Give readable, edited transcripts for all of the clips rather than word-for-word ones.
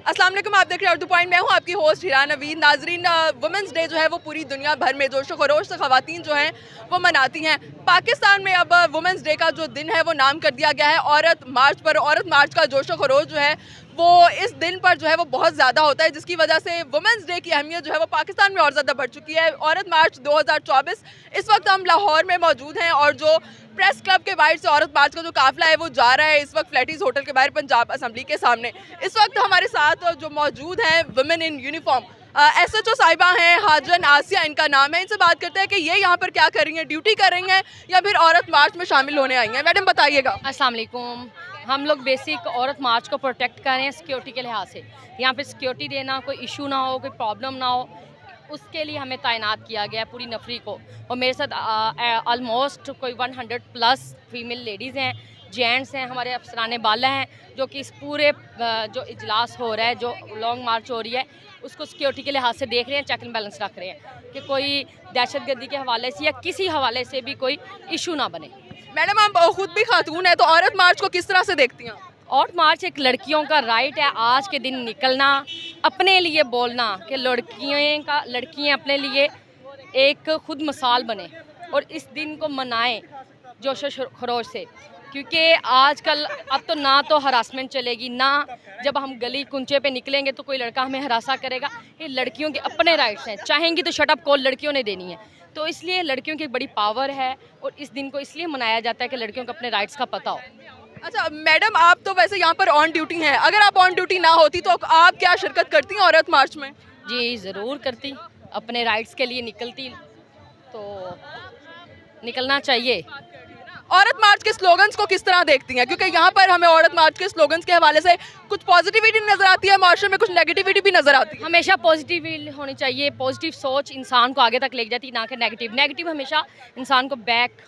अस्सलाम वालेकुम, आप देख रहे हैं उर्दू पॉइंट। मैं हूं आपकी होस्ट हिरान नवीद। नाजरीन, वुमेंस डे जो है वो पूरी दुनिया भर में जोशो खरोश से ख़वातीन जो हैं वो मनाती हैं। पाकिस्तान में अब वुमेंस डे का जो दिन है वो नाम कर दिया गया है औरत मार्च पर। औरत मार्च का जोशो खरोश जो है वो इस दिन पर जो है वो बहुत ज़्यादा होता है, जिसकी वजह से वुमेंस डे की अहमियत जो है वो पाकिस्तान में और ज़्यादा बढ़ चुकी है। औरत मार्च 2024, इस वक्त हम लाहौर में मौजूद हैं और जो प्रेस क्लब के बाहर से औरत मार्च का जो काफिला है वो जा रहा है इस वक्त फ्लैटीज होटल के बाहर पंजाब असेंबली के सामने। इस वक्त हमारे साथ जो मौजूद हैं वुमेन इन यूनिफॉर्म SHO साहिबा हैं, हाजन आसिया इनका नाम है। इनसे बात करते हैं कि ये यहाँ पर क्या कर रही हैं, ड्यूटी कर रही हैं या फिर औरत मार्च में शामिल होने आई हैं। मैडम बताइएगा। अस्सलाम वालेकुम। हम लोग बेसिक औरत मार्च को प्रोटेक्ट कर रहे हैं सिक्योरिटी के लिहाज से। यहाँ पे सिक्योरिटी देना, कोई इशू ना हो, कोई प्रॉब्लम ना हो, उसके लिए हमें तैनात किया गया है पूरी नफरी को। और मेरे साथ ऑलमोस्ट कोई 100+ फीमेल लेडीज़ हैं, जेंट्स हैं, हमारे अफसरान बाला हैं, जो कि इस पूरे जो इजलास हो रहा है, जो लॉन्ग मार्च हो रही है, उसको सिक्योरिटी के लिहाज से देख रहे हैं, चेक एंड बैलेंस रख रहे हैं कि कोई दहशतगर्दी के हवाले से या किसी हवाले से भी कोई इशू ना बने। मैडम, आप खुद भी खातून है तो औरत मार्च को किस तरह से देखती हैं? और मार्च एक लड़कियों का राइट है, आज के दिन निकलना, अपने लिए बोलना कि लड़कियां अपने लिए एक खुद मिसाल बने और इस दिन को मनाएं जोशो खरोश से। क्योंकि आजकल अब तो ना तो हरासमेंट चलेगी, ना जब हम गली कुंचे पे निकलेंगे तो कोई लड़का हमें हरासा करेगा। ये लड़कियों के अपने राइट्स हैं, चाहेंगी तो शट अप कॉल लड़कियों ने देनी है। तो इसलिए लड़कियों की एक बड़ी पावर है और इस दिन को इसलिए मनाया जाता है कि लड़कियों को अपने राइट्स का पता हो। अच्छा मैडम, आप तो वैसे यहाँ पर ऑन ड्यूटी हैं, अगर आप ऑन ड्यूटी ना होती तो आप क्या शिरकत करती हैं औरत मार्च में? जी ज़रूर करती, अपने राइट्स के लिए निकलती, तो निकलना चाहिए। औरत मार्च के स्लोगन्स को किस तरह देखती हैं? क्योंकि यहाँ पर हमें औरत मार्च के स्लोगन्स के हवाले से कुछ पॉजिटिविटी नज़र आती है, माशरे में कुछ नेगेटिविटी भी नज़र आती है। हमेशा पॉजिटिव होनी चाहिए। पॉजिटिव सोच इंसान को आगे तक ले जाती है, ना कि नेगेटिव हमेशा इंसान को बैक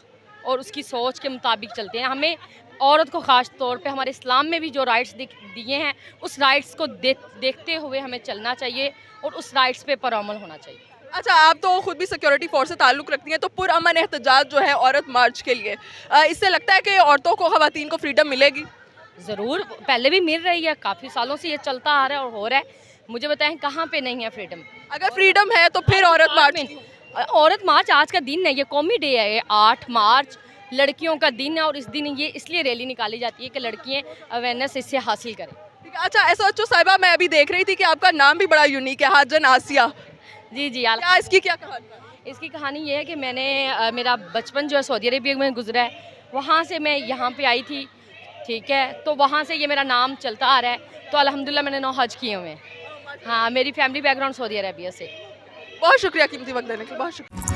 और उसकी सोच के मुताबिक चलते हैं। हमें औरत को ख़ास तौर पे हमारे इस्लाम में भी जो राइट्स दिए हैं, उस राइट्स को देखते हुए हमें चलना चाहिए और उस राइट्स पे परअमल होना चाहिए। अच्छा, आप तो खुद भी सिक्योरिटी फोर्स से ताल्लुक़ रखती हैं, तो पुरअमन एहतजाज जो है औरत मार्च के लिए, इससे लगता है कि औरतों को, ख़वातीन को फ्रीडम मिलेगी? ज़रूर, पहले भी मिल रही है, काफ़ी सालों से ये चलता आ रहा है और हो रहा है। मुझे बताएं कहाँ पे नहीं है फ्रीडम? अगर फ्रीडम है तो फिर औरत मार्च आज का दिन है, ये कौमी डे है, ये 8 मार्च लड़कियों का दिन है और इस दिन ये इसलिए रैली निकाली जाती है कि लड़कियाँ अवेयरनेस इससे हासिल करें। ठीक है। अच्छा SHO साहिबा, मैं अभी देख रही थी कि आपका नाम भी बड़ा यूनिक है, हाजन आसिया। जी, क्या इसकी क्या कहानी है? इसकी कहानी ये है कि मेरा बचपन जो है सऊदी अरबिया में गुजरा है, वहाँ से मैं यहाँ पे आई थी, ठीक है, तो वहाँ से ये मेरा नाम चलता आ रहा है। तो अल्हम्दुलिल्लाह मैंने 9 हज किए हुए हैं। हाँ, मेरी फैमिली बैकग्राउंड सऊदी अरबिया से। बहुत शुक्रिया कीमती वक्त देने के लिए, बहुत शुक्रिया।